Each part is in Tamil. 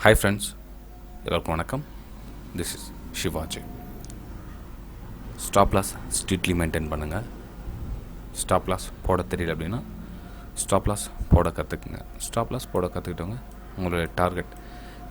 Hi friends, எல்லாருக்கும் வணக்கம். This is Shivaji. Stop loss strictly maintain பண்ணுங்கள். ஸ்டாப் லாஸ் போட தெரியல அப்படின்னா ஸ்டாப் லாஸ் போட கற்றுக்குங்க. ஸ்டாப் லாஸ் போட கற்றுக்கிட்டவங்க உங்களுடைய டார்கெட்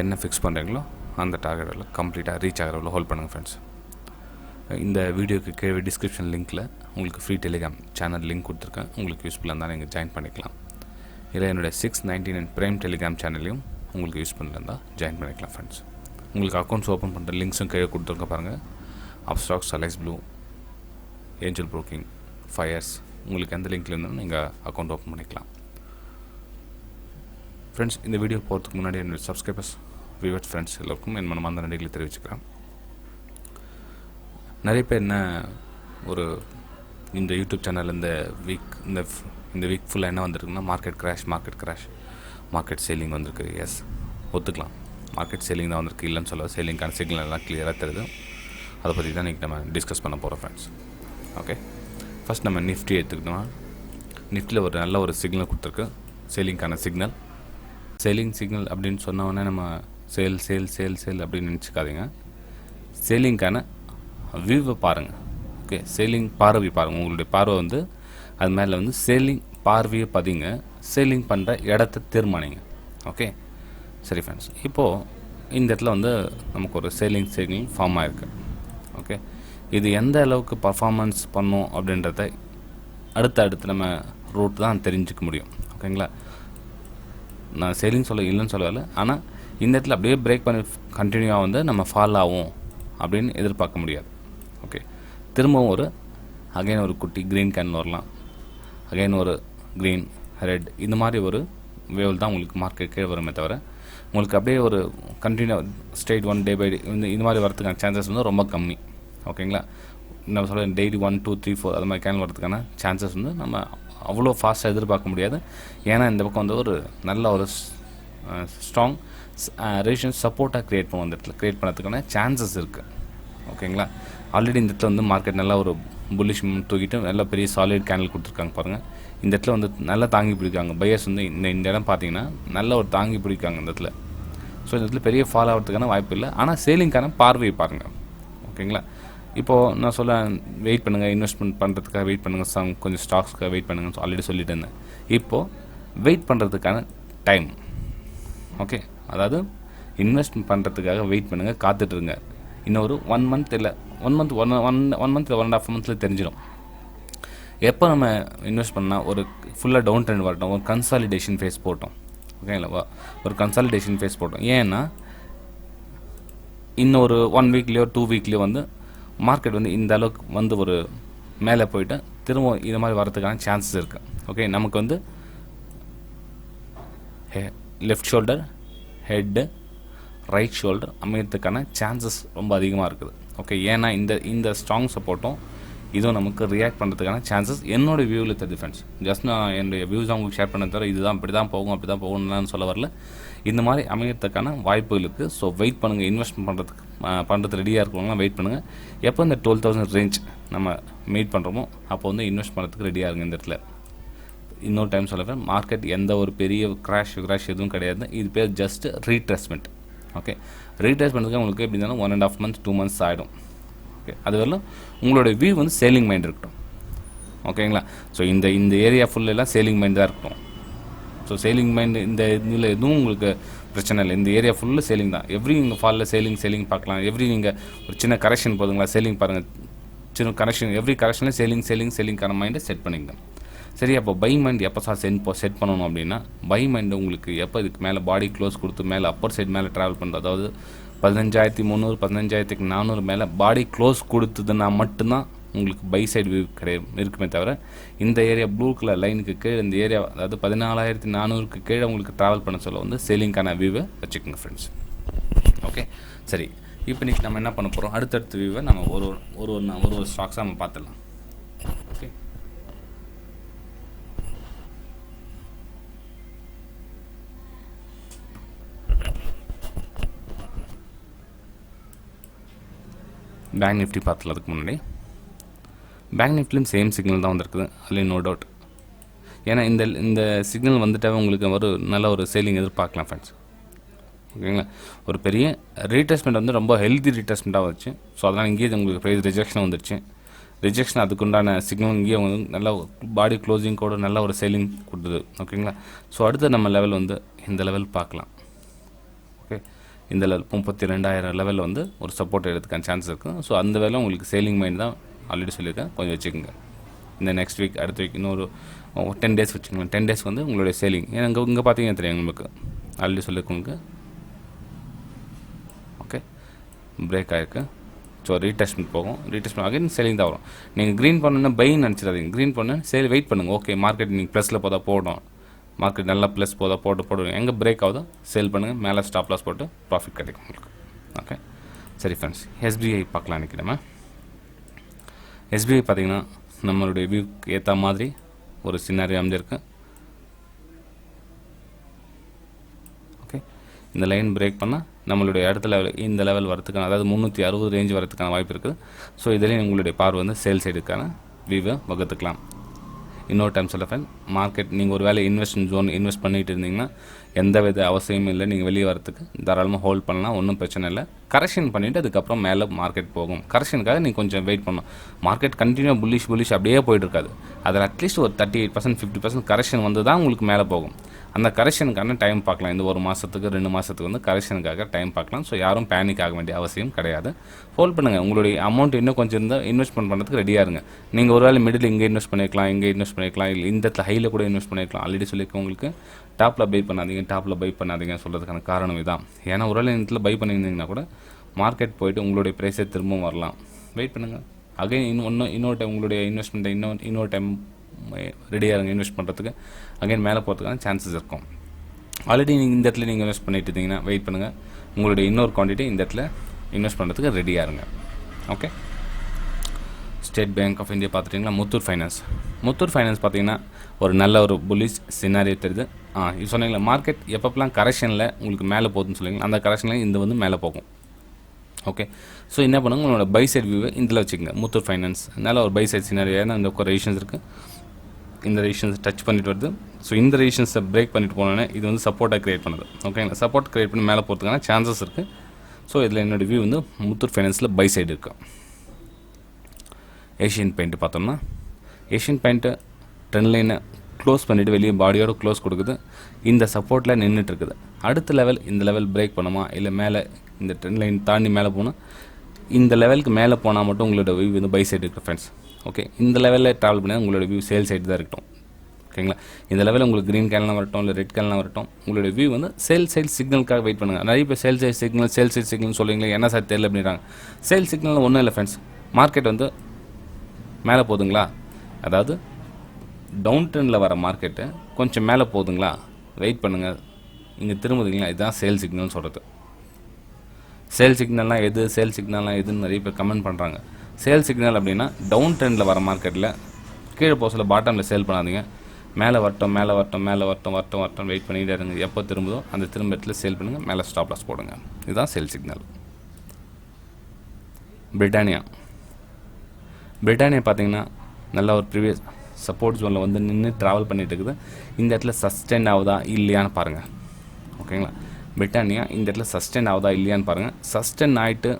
என்ன ஃபிக்ஸ் பண்ணுறீங்களோ அந்த டார்கெட்டில் கம்ப்ளீட்டாக ரீச் ஆகிறவங்கள ஹோல்ட் பண்ணுங்கள் ஃப்ரெண்ட்ஸ். இந்த வீடியோக்கு கீழே டிஸ்கிரிப்ஷன் லிங்க்கில் உங்களுக்கு ஃப்ரீ டெலிகிராம் சேனல் லிங்க் கொடுத்துருக்கேன். உங்களுக்கு யூஸ்ஃபுல்லாக இருந்தால் நீங்கள் ஜாயின் பண்ணிக்கலாம். இல்லை என்னுடைய 699 ப்ரைம் டெலிகிராம் சேனல்லையும் உங்களுக்கு யூஸ் பண்ணிருந்தால் ஜாயின் பண்ணிக்கலாம் ஃப்ரெண்ட்ஸ். உங்களுக்கு அக்கௌண்ட்ஸ் ஓப்பன் பண்ணுற லிங்க்ஸும் கீழே கொடுத்துருக்க பாருங்கள். Upstox, Alice Blue, Angel Broking, Fyers, உங்களுக்கு எந்த லிங்க்ல இருந்தாலும் நீங்கள் அக்கௌண்ட் ஓப்பன் பண்ணிக்கலாம் ஃப்ரெண்ட்ஸ். இந்த வீடியோ போகிறதுக்கு முன்னாடி என்னுடைய சப்ஸ்கிரைபர்ஸ், வியூவர்ஸ், ஃப்ரெண்ட்ஸ் எல்லாருக்கும் என் மனமார்ந்த நன்றிகளை தெரிவிச்சுக்கிறேன். நிறைய பேர் என்ன ஒரு இந்த யூடியூப் சேனல் இந்த வீக் ஃபுல்லாக என்ன வந்திருக்குன்னா மார்க்கெட் கிராஷ், மார்க்கெட் சேலிங் வந்திருக்கு. எஸ், ஒத்துக்கலாம், மார்க்கெட் சேலிங் தான் வந்திருக்கு, இல்லைன்னு சொல்ல. சேலிங்கான சிக்னல் எல்லாம் கிளியராக தெரியுது. அதை பற்றி தான் இன்றைக்கி நம்ம டிஸ்கஸ் பண்ண போகிறோம் ஃப்ரெண்ட்ஸ். ஓகே, ஃபஸ்ட் நம்ம நிஃப்டி எடுத்துக்கிட்டோம்னா நிஃப்டியில் ஒரு நல்ல ஒரு சிக்னல் கொடுத்துருக்கு, சேலிங்கான சிக்னல். சிக்னல் அப்படின்னு சொன்னோடனே நம்ம சேல் அப்படின்னு நினச்சிக்காதீங்க. சேலிங்கான வியூவை பாருங்கள். ஓகே, சேலிங் பார்வை பாருங்கள். உங்களுடைய பார்வை வந்து அது மேலே வந்து சேலிங் பார்வையை பதிங்க, சேலிங் பண்ணுற இடத்த தீர்மானிங்க. ஓகே, சரி ஃப்ரெண்ட்ஸ். இப்போது இந்த இடத்துல வந்து நமக்கு ஒரு சேலிங் சிக்னல் ஃபார்ம் ஆகிருக்கு. ஓகே, இது எந்த அளவுக்கு பர்ஃபார்மன்ஸ் பண்ணும் அப்படின்றத அடுத்து நம்ம ரூட் தான் தெரிஞ்சுக்க முடியும். ஓகேங்களா, நான் சேலிங் இல்லைன்னு சொல்லலை, ஆனால் இந்த இடத்துல அப்படியே பிரேக் பண்ணி கண்டினியூவாக வந்து நம்ம ஃபால் ஆகும் அப்படின்னு எதிர்பார்க்க முடியாது. ஓகே, திரும்பவும் அகைன் ஒரு குட்டி க்ரீன் கேன் வரலாம், அகைன் ஒரு க்ரீன், ரெட், இந்த மாதிரி ஒரு வேவ் தான் உங்களுக்கு மார்க்கெட் கீழே வருமே தவிர உங்களுக்கு அப்படியே ஒரு continue straight one day by day இந்த மாதிரி வரதுக்கான சான்சஸ் வந்து ரொம்ப கம்மி. ஓகேங்களா, நம்ம சொல்ல டெய்லி 1 2 3 4 அது மாதிரி கேன் வரதுக்கான சான்சஸ் வந்து நம்ம அவ்வளோ ஃபாஸ்ட்டாக எதிர்பார்க்க முடியாது. ஏன்னா இந்த பக்கம் வந்து ஒரு நல்ல ஒரு ஸ்ட்ராங் ரேஷன் சப்போர்ட்டாக க்ரியேட் பண்ணுவோம். அந்த இடத்துல க்ரியேட் பண்ணுறதுக்கான சான்சஸ் இருக்குது. ஓகேங்களா, ஆல்ரெடி இந்த இடத்துல வந்து மார்க்கெட் நல்லா ஒரு புல்லிஷ் தூக்கிட்டு நல்ல பெரிய சாலிட் கேண்டில் கொடுத்துருக்காங்க பாருங்கள். இந்த இடத்துல வந்து நல்லா தாங்கி பிடிக்காங்க. பையர்ஸ் வந்து இந்த இடம் பார்த்தீங்கன்னா நல்ல ஒரு தாங்கி பிடிக்காங்க இந்த இடத்துல. ஸோ இந்த இடத்துல பெரிய ஃபால் ஆகிறதுக்கான வாய்ப்பு இல்லை. ஆனால் சேலிங்கான பார்வையை பாருங்கள். ஓகேங்களா, இப்போது நான் வெயிட் பண்ணுங்கள், இன்வெஸ்ட்மெண்ட் பண்ணுறதுக்காக வெயிட் பண்ணுங்கள், கொஞ்சம் ஸ்டாக்ஸ்க்காக வெயிட் பண்ணுங்கன்னு ஆல்ரெடி சொல்லிட்டு இருந்தேன். இப்போது வெயிட் பண்ணுறதுக்கான டைம். ஓகே, அதாவது இன்வெஸ்ட்மெண்ட் பண்ணுறதுக்காக வெயிட் பண்ணுங்கள், காத்துட்ருங்க. இன்னொரு 1 மந்த் இல்லை 1 மந்த் 1.5 மந்த்தில் தெரிஞ்சிடும். எப்போ நம்ம இன்வெஸ்ட் பண்ணால் ஒரு ஃபுல்லாக டவுன் ட்ரெண்ட் வரட்டும், ஒரு கன்சாலிடேஷன் ஃபேஸ் போட்டோம். ஓகேங்களா, ஒரு கன்சாலிடேஷன் ஃபேஸ் போட்டோம். ஏன்னா இன்னொரு 1 வீக்லேயோ 2 வீக்லேயோ வந்து மார்க்கெட் வந்து இந்த அளவுக்கு வந்து ஒரு மேலே போயிட்டு திரும்ப இது மாதிரி வரதுக்கான சான்சஸ் இருக்குது. ஓகே, நமக்கு வந்து left shoulder, head, right shoulder அமையறதுக்கான சான்சஸ் ரொம்ப அதிகமாக இருக்குது. ஓகே, ஏன்னா இந்த ஸ்ட்ராங் சப்போர்ட்டும் இதுவும் நமக்கு ரியாக்ட் பண்ணுறதுக்கான சான்சஸ் என்னோடய வியூவில் தெரியுது ஃப்ரெண்ட்ஸ். ஜஸ்ட் நான் என்னுடைய வியூஸ் அவங்களுக்கு ஷேர் பண்ண தவிர இதுதான் இப்படி தான் போகும் அப்படி தான் போகணும்னு சொல்ல வரல. இந்த மாதிரி அமையறதுக்கான வாய்ப்புகள் இருக்குது. ஸோ வெயிட் பண்ணுங்கள். இன்வெஸ்ட்மெண்ட் பண்ணுறது ரெடியாக இருக்கிறவங்களாம் வெயிட் பண்ணுங்கள். எப்போ இந்த 12,000 ரேஞ்ச் நம்ம மீட் பண்ணுறோமோ அப்போ வந்து இன்வெஸ்ட் பண்ணுறதுக்கு ரெடியாக இருங்க. இந்த இடத்துல இன்னொரு டைம் சொல்லுவேன், மார்க்கெட் எந்த ஒரு பெரிய கிராஷ் எதுவும் கிடையாது. இது பேர் ஜஸ்ட் ரீட்ரேஸ்மெண்ட். ஓகே, ரீட்ரேஸ்மெண்ட்டுக்கு உங்களுக்கு எப்படி இருந்தாலும் 1.5 months 2 months ஆகிடும். ஓகே, அது வரலாம் உங்களுடைய வியூ வந்து சேலிங் மைண்ட் இருக்கட்டும். ஓகேங்களா, ஸோ இந்த ஏரியா ஃபுல்லெல்லாம் சேலிங் மைண்ட் தான் இருக்கட்டும். ஸோ சேலிங் மைண்ட் இந்த இதில் எதுவும் உங்களுக்கு பிரச்சனை இல்லை. இந்த ஏரியா ஃபுல்லாக சேலிங் தான். எவ்ரி நீங்கள் ஃபாலில் சேலிங் பார்க்கலாம். எவ்ரி நீங்கள் ஒரு சின்ன கரெக்ஷன் போதுங்களா, சேலிங் பாருங்கள். சின்ன கரெக்ஷன், எவ்ரி கரெக்ஷனில் சேலிங்கான மைண்டை செட் பண்ணிங்க. சரி, அப்போ பை மைண்ட் எப்போ செட் பண்ணணும் அப்படின்னா, பை மைண்டு உங்களுக்கு எப்போ இதுக்கு மேலே பாடி க்ளோஸ் கொடுத்து மேலே அப்பர் சைடு மேலே ட்ராவல் பண்ணுறது, அதாவது 15,300 15,400 மேலே பாடி க்ளோஸ் கொடுத்ததுன்னா மட்டும்தான் உங்களுக்கு பை சைடு வியூ இருக்குமே தவிர இந்த ஏரியா ப்ளூ கலர் லைனுக்கு கீழே இந்த ஏரியா அதாவது 14,400க்கு கீழே உங்களுக்கு ட்ராவல் பண்ண சொல்ல வந்து சேலிங்கான வியூவை வச்சுக்கோங்க ஃப்ரெண்ட்ஸ். ஓகே, சரி. இப்போ இன்றைக்கி நம்ம என்ன பண்ண போகிறோம், அடுத்தடுத்த வியூவை நம்ம ஒரு ஸ்டாக்ஸாக நம்ம பார்த்துடலாம். ஓகே, பேங்க் நிஃப்டி பார்த்துல அதுக்கு முன்னாடி பேங்க் நிஃப்டிலும் சேம் சிக்னல் தான் வந்திருக்குது. அதுலேயும் நோ டவுட். ஏன்னா இந்த சிக்னல் வந்துட்டாவே உங்களுக்கு ஒரு நல்ல ஒரு சேலிங் எதிர்பார்க்கலாம் ஃப்ரெண்ட்ஸ். ஓகேங்களா. ஒரு பெரிய ரீட்ரேஸ்மெண்ட் வந்து ரொம்ப ஹெல்தி ரீட்ரேஸ்மெண்ட்டாக வந்துச்சு. ஸோ அதனால் இங்கேயே உங்களுக்கு ப்ரைஸ் ரிஜெக்ஷன் வந்துருச்சு. ரிஜெக்ஷன் அதுக்குண்டான சிக்னல் இங்கேயே வந்து நல்ல பாடி க்ளோசிங் கூட நல்ல ஒரு சேலிங் கொடுத்தது. ஓகேங்களா. ஸோ அடுத்த நம்ம லெவல் வந்து இந்த லெவல் பார்க்கலாம். ஓகே, இந்த லெவல் 32,000 லெவலில் வந்து ஒரு சப்போர்ட் எடுத்துக்கான சான்ஸ் இருக்குது. ஸோ அந்த வேலை உங்களுக்கு சேலிங் மைண்ட் தான் ஆல்ரெடி சொல்லியிருக்கேன், கொஞ்சம் வச்சுக்கோங்க. இந்த நெக்ஸ்ட் வீக் அடுத்த வீக் இன்னொரு 10 டேஸ் வச்சுக்கோங்க. 10 டேஸ் வந்து உங்களுடைய சேலிங். ஏன்னா இங்கே பார்த்தீங்கன்னா தெரியும் உங்களுக்கு, ஆல்ரெடி சொல்லியிருக்கேன் உங்களுக்கு. ஓகே, பிரேக் ஆகிருக்கு. ஸோ ரீடெஸ்ட்மெண்ட் போகும். ரீடெஸ்ட்மெண்ட் அகைன் சேலிங் தான் வரும். நீங்கள் க்ரீன் பண்ணணுன்னா பைன்னு நினச்சிடாதீங்க. க்ரீன் பண்ண சேல் வெயிட் பண்ணுங்கள். ஓகே, மார்க்கெட் நீங்கள் ப்ளஸில் போதா போடும், மார்க்கெட் நல்லா ப்ளஸ் போதா போடுங்க. எங்கே பிரேக் ஆகுதோ சேல் பண்ணுங்கள். மேலே ஸ்டாப் லாஸ் போட்டு ப்ராஃபிட் கிடைக்கும் உங்களுக்கு. ஓகே, சரி ஃப்ரெண்ட்ஸ். எஸ்பிஐ பார்க்கலாம் இன்றைக்கி நம்ம. எஸ்பிஐ பார்த்தீங்கன்னா நம்மளுடைய வியூக்கு ஏற்ற மாதிரி ஒரு சினாரியோ அமைஞ்சிருக்கு. ஓகே, இந்த லைன் பிரேக் பண்ணால் நம்மளுடைய அடுத்த லெவல் இந்த லெவல் வரதுக்கான, அதாவது 360 ரேஞ்ச் வரதுக்கான வாய்ப்பு இருக்குது. ஸோ இதிலே உங்களுடைய பார்வை வந்து சேல் சைடுக்கான வியூவை வகுத்துக்கலாம். இன்னொரு டைம் சொல்ல ஃப்ரெண்ட், மார்க்கெட் நீங்கள் ஒரு வேலை இன்வெஸ்ட்மெண்ட் ஜோன் இன்வெஸ்ட் பண்ணிட்டு இருந்தீங்கன்னா எந்த வித அவசியமும் இல்லை. நீங்கள் வெளியே வரத்துக்கு தாராளமாக ஹோல்ட் பண்ணலாம், ஒன்றும் பிரச்சனை இல்லை. கரெக்ஷன் பண்ணிவிட்டு அதுக்கப்புறம் மேலே மார்க்கெட் போகும். கரெக்ஷனுக்காக நீங்கள் கொஞ்சம் வெயிட் பண்ணணும். மார்க்கெட் கண்டினியூ புல்லிஷ் அப்படியே போயிட்டு இருக்காது. அதில் அட்லீஸ்ட் ஒரு 38% 50% கரெக்ஷன் வந்து தான் உங்களுக்கு மேலே போகும். அந்த கரெக்ஷனுக்கான டைம் பார்க்கலாம். இந்த ஒரு மாதத்துக்கு 2 மாதத்துக்கு வந்து கரெக்ஷனுக்காக டைம் பார்க்கலாம். ஸோ யாரும் பேனிக் ஆக வேண்டிய அவசியம் கிடையாது. ஹோல்ட் பண்ணுங்கள். உங்களுடைய அமௌண்ட் இன்னும் கொஞ்சம் இருந்தால் இன்வெஸ்ட்மெண்ட் பண்ணுறதுக்கு ரெடியாக இருங்க. நீங்கள் ஒரு வேளை மிடில் இங்கே இன்வெஸ்ட் பண்ணிக்கலாம், இங்கே இன்வெஸ்ட் பண்ணிக்கலாம், இல்லை இந்த இடத்துல ஹையில் கூட இன்வெஸ்ட் பண்ணிக்கலாம். ஆல்ரெடி சொல்லியிருக்கேன் உங்களுக்கு, டாப்பில் பை பண்ணாதீங்க சொல்கிறதுக்கான காரணம் இதுதான். ஏன்னா ஒரு வேளை இந்த இடத்துல பை பண்ணியிருந்தீங்கன்னா கூட மார்க்கெட் போயிட்டு உங்களுடைய ப்ரைஸே திரும்பவும் வரலாம். வெயிட் பண்ணுங்கள். அகைன் இன்னொரு டைம் உங்களுடைய இன்வெஸ்ட்மெண்ட்டை இன்னொரு டைம் ரெடியாக இருங்க இன்வெஸ்ட் பண்ணுறதுக்கு. அகைன் மேலே போகிறதுக்கான சான்சஸ் இருக்கும். ஆல்ரெடி நீங்கள் இந்த இடத்துல நீங்கள் இன்வெஸ்ட் பண்ணிட்டு இருந்தீங்கன்னா வெயிட் பண்ணுங்கள். உங்களுடைய இன்னொரு குவான்டிட்டி இந்த இடத்துல இன்வெஸ்ட் பண்ணுறதுக்கு ரெடியாக இருங்க. Okay, State Bank of India பார்த்துட்டிங்கன்னா முத்தூட் ஃபைனான்ஸ் பார்த்தீங்கன்னா ஒரு நல்ல ஒரு புல்லிஷ் சினாரியோ தெரியுது. இது சொன்னீங்களா, மார்க்கெட் எப்பப்பெல்லாம் கரெக்ஷனில் உங்களுக்கு மேலே போகுதுன்னு சொல்லுவீங்க, அந்த கரெக்ஷனில் இந்த வந்து மேலே போகும். ஓகே, ஸோ என்ன பண்ணுங்க, உங்களோட பை சைட் வியூவை இதில் வச்சுக்கோங்க. முத்தூட் ஃபைனான்ஸ் நல்ல ஒரு பை சைட் சினாரியோ. ஏன்னா இந்த ரெசிஷன்ஸ் இருக்குது, இந்த ரெசிஷன்ஸ் டச் பண்ணிட்டு வருது. ஸோ இந்த ரெசிஷன்ஸை பிரேக் பண்ணிட்டு போனோன்னே இது வந்து சப்போர்ட்டாக க்ரியேட் பண்ணுது. ஓகேங்களா, சப்போர்ட் க்ரியேட் பண்ணி மேலே போகிறதுக்கான சான்சஸ் இருக்குது. ஸோ இதில் என்னோடய வியூ வந்து முத்தூட் ஃபைனான்ஸில் பை சைடு இருக்குது. ஏஷியன் பெயிண்ட் பார்த்தோம்னா, ஏஷியன் பெயிண்ட்டு ட்ரெண்ட் லைனை க்ளோஸ் பண்ணிவிட்டு வெளியே பாடியோட க்ளோஸ் கொடுக்குது. இந்த சப்போர்ட்டில் நின்றுட்டு இருக்குது. அடுத்த லெவல் இந்த லெவல் பிரேக் பண்ணுமா, இல்லை மேலே இந்த ட்ரெண்ட் லைன் தாண்டி மேலே போனால், இந்த லெவலுக்கு மேலே போனால் மட்டும் உங்களோட வியூ வந்து பை சைடு இருக்குது ஃப்ரெண்ட்ஸ். ஓகே, இந்த லெவலில் ட்ராவல் பண்ணால் உங்களோட வியூ சேல் சைடு தான் இருக்கட்டும். ஓகேங்களா, இந்த லெவலில் உங்களுக்கு க்ரீன் கேன்லாம் வரட்டும், இல்லை ரெட் கேன்லாம் வரட்டும், உங்களுடைய வியூ வந்து சேல் சைடு சிக்னலுக்காக வெயிட் பண்ணுங்கள். நிறைய பேர் சேல் சைடு சிக்னல் சொல்லுவீங்களா, என்ன சார் தெரியல அப்படின்றாங்க. சேல் சிக்னல் ஒன்றும் இல்லை ஃப்ரெண்ட்ஸ். மார்க்கெட் வந்து மேலே போகுதுங்களா, அதாவது டவுன் ட்ரெண்டில் வர மார்க்கெட்டு கொஞ்சம் மேலே போகுதுங்களா, வெயிட் பண்ணுங்கள், இங்கே திரும்புதுங்களா, இதுதான் சேல் சிக்னல்னு சொல்கிறது. சேல் சிக்னல்லாம் எதுன்னு நிறைய பேர் கமெண்ட் பண்ணுறாங்க. சேல் சிக்னல் அப்படின்னா டவுன் ட்ரெண்டில் வர மார்க்கெட்டில் கீழே போக சொல்ல பாட்டமில் சேல் பண்ணாதீங்க. மேலே வரட்டும் வெயிட் பண்ணிகிட்டே இருங்க. எப்போ திரும்புதோ அந்த திரும்பத்தில் சேல் பண்ணுங்கள், மேலே ஸ்டாப் லாஸ் போடுங்க. இதுதான் சேல் சிக்னல். பிரிட்டானியா பார்த்தீங்கன்னா நல்ல ஒரு ப்ரீவியஸ் சப்போர்ட் ஜோனில் வந்து நின்று ட்ராவல் பண்ணிகிட்டு இருக்குது. இந்த இடத்துல சஸ்டெயின் ஆகுதா இல்லையான்னு பாருங்கள். ஓகேங்களா, பிரிட்டானியா இந்த இடத்துல சஸ்டெயின் ஆகுதா இல்லையான்னு பாருங்கள். சஸ்டெயின் ஆகிட்டு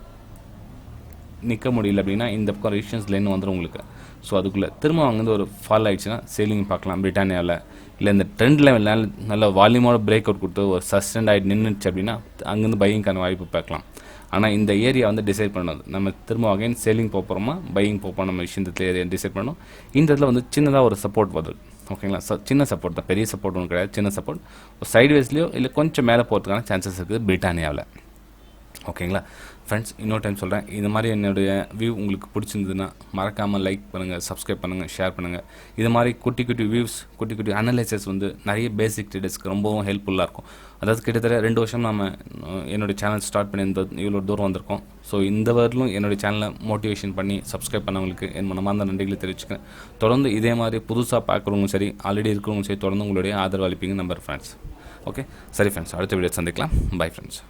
நிற்க முடியல அப்படின்னா இந்த பக்கம் ரெசிஸ்டன்ஸ் லைன் வந்துடும் உங்களுக்கு. ஸோ அதுக்குள்ளே திரும்ப அங்கேருந்து ஒரு ஃபால் ஆகிடுச்சுன்னா சேலிங் பார்க்கலாம் பிரிட்டானியாவில். இல்லை இந்த ட்ரெண்ட் லெவல் நல்ல வால்யூமோட பிரேக் அவுட் கொடுத்து ஒரு சஸ்டெண்ட் ஆகிட்டு நின்றுச்சு அப்படின்னா அங்கேருந்து பையிங்கான வாய்ப்பு பார்க்கலாம். ஆனால் இந்த ஏரியா வந்து டிசைட் பண்ணது நம்ம திரும்ப அகைன் சேலிங் போகிறோமா பையிங் போகிறோம், நம்ம விஷயத்தில் ஏரியா டிசைட் பண்ணோம். இந்த இடத்துல வந்து சின்னதாக ஒரு சப்போர்ட் வருது. ஓகேங்களா, சின்ன சப்போர்ட் தான், பெரிய சப்போர்ட் ஒன்றும் கிடையாது, சின்ன சப்போர்ட். சைட்வேஸ்லேயோ இல்லை கொஞ்சம் மேலே போகிறதுக்கான சான்சஸ் இருக்குது பிரிட்டானியாவில். ஓகேங்களா ஃப்ரெண்ட்ஸ், இன்னொரு டைம் சொல்கிறேன், இது மாதிரி என்னுடைய வியூ உங்களுக்கு பிடிச்சிருந்ததுன்னா மறக்காமல் லைக் பண்ணுங்கள், சப்ஸ்கிரைப் பண்ணுங்கள், ஷேர் பண்ணுங்கள். இது மாதிரி குட்டி வியூஸ், குட்டி அனலைசஸ் வந்து நிறைய பேசிக் ட்ரேடர்ஸ்க்கு ரொம்பவும் ஹெல்ப்ஃபுல்லாக இருக்கும். அதாவது கிட்டத்தட்ட 2 வருஷம் நம்ம என்னுடைய சேனல் ஸ்டார்ட் பண்ணி இவ்வளோ தூரம் வந்திருக்கோம். ஸோ இந்த வரலும் என்னுடைய சேனலை மோட்டிவேஷன் பண்ணி சப்ஸ்கிரைப் பண்ணவங்களுக்கு என் மனமார்ந்த நன்றிகளை தெரிவிச்சுக்கிறேன். தொடர்ந்து இதே மாதிரி புதுசாக பார்க்குறவங்க சரி, ஆல்ரெடி இருக்கிறவங்க சரி, தொடர்ந்து உங்களுடைய ஆதரவு அளிப்பீங்க நம்பர் ஃப்ரெண்ட்ஸ். ஓகே, சரி ஃப்ரெண்ட்ஸ், அடுத்த வீடியோ சந்திக்கலாம். Bye friends.